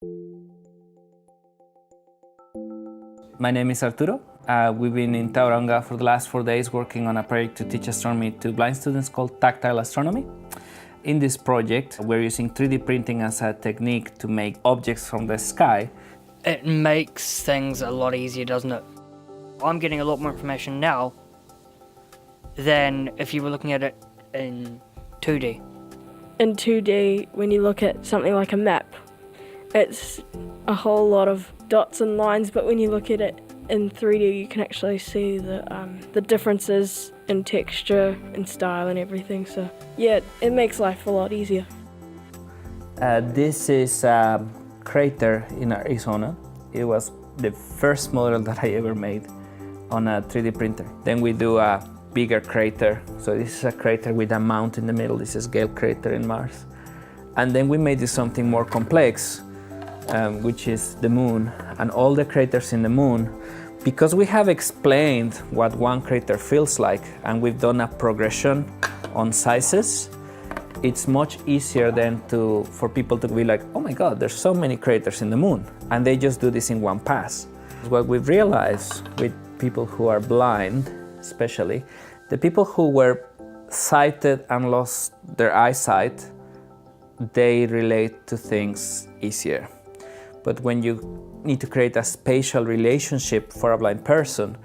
My name is Arturo. We've been in Tauranga for the last 4 days working on a project to teach astronomy to blind students called Tactile Astronomy. In this project, we're using 3D printing as a technique to make objects from the sky. It makes things a lot easier, doesn't it? I'm getting a lot more information now than if you were looking at it in 2D. In 2D, when you look at something like a map, it's a whole lot of dots and lines, but when you look at it in 3D, you can actually see the differences in texture and style and everything. So yeah, it makes life a lot easier. This is a crater in Arizona. It was the first model that I ever made on a 3D printer. Then we do a bigger crater. So this is a crater with a mount in the middle. This is Gale crater in Mars. And then we made this something more complex, which is the moon and all the craters in the moon. Because we have explained what one crater feels like and we've done a progression on sizes, it's much easier then for people to be like, oh my God, there's so many craters in the moon. And they just do this in one pass. What we've realized with people who are blind, especially, the people who were sighted and lost their eyesight, they relate to things easier. But when you need to create a spatial relationship for a blind person,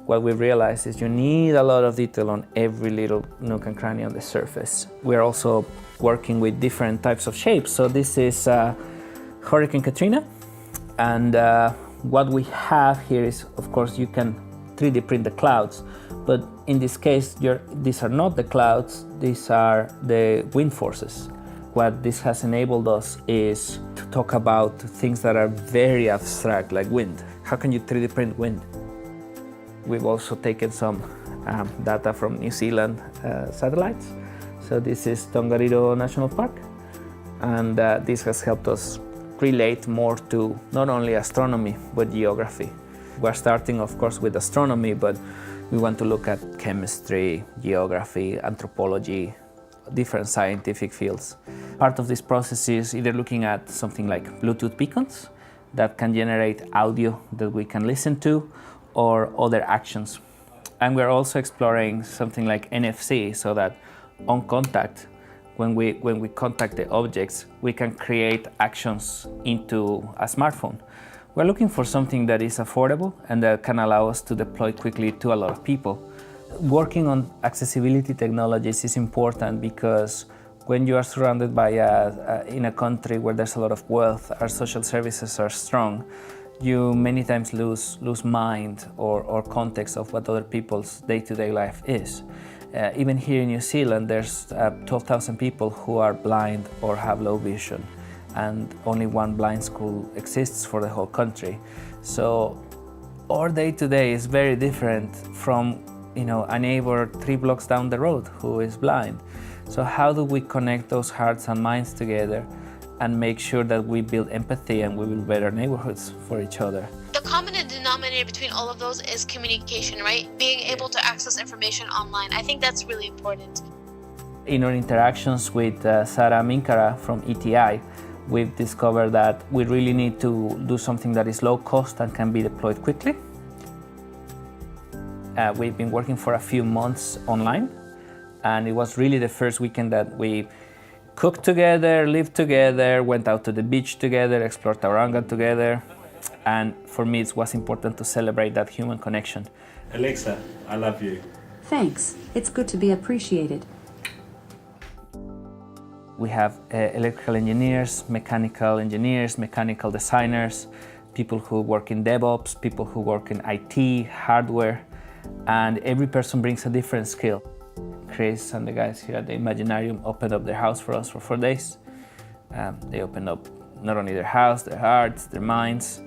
what we realize is you need a lot of detail on every little nook and cranny on the surface. We're also working with different types of shapes. So this is Hurricane Katrina. And what we have here is, of course, you can 3D print the clouds. But in this case, these are not the clouds, these are the wind forces. What this has enabled us is to talk about things that are very abstract, like wind. How can you 3D print wind? We've also taken some data from New Zealand satellites. So this is Tongariro National Park. And this has helped us relate more to not only astronomy, but geography. We're starting, of course, with astronomy, but we want to look at chemistry, geography, anthropology, different scientific fields. Part of this process is either looking at something like Bluetooth beacons that can generate audio that we can listen to, or other actions. And we're also exploring something like NFC, so that on contact, when we contact the objects, we can create actions into a smartphone. We're looking for something that is affordable and that can allow us to deploy quickly to a lot of people. Working on accessibility technologies is important because when you are surrounded by in a country where there's a lot of wealth, our social services are strong, you many times lose mind or context of what other people's day-to-day life is. Even here in New Zealand, there's 12,000 people who are blind or have low vision, and only one blind school exists for the whole country. So our day-to-day is very different from a neighbor 3 blocks down the road who is blind. So how do we connect those hearts and minds together and make sure that we build empathy and we build better neighborhoods for each other? The common denominator between all of those is communication, right? Being able to access information online. I think that's really important. In our interactions with Sarah Minkara from ETI, we've discovered that we really need to do something that is low cost and can be deployed quickly. We've been working for a few months online, and it was really the first weekend that we cooked together, lived together, went out to the beach together, explored Tauranga together, and for me it was important to celebrate that human connection. Alexa, I love you. Thanks. It's good to be appreciated. We have electrical engineers, mechanical designers, people who work in DevOps, people who work in IT, hardware, and every person brings a different skill. Chris and the guys here at the Imaginarium opened up their house for us for 4 days. They opened up not only their house, their hearts, their minds.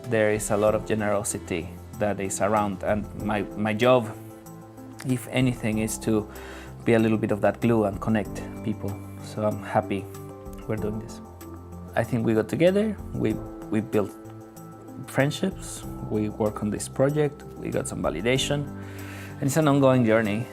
There is a lot of generosity that is around, and my job, if anything, is to be a little bit of that glue and connect people. So I'm happy we're doing this. I think we got together, we built friendships, we work on this project, we got some validation, and it's an ongoing journey.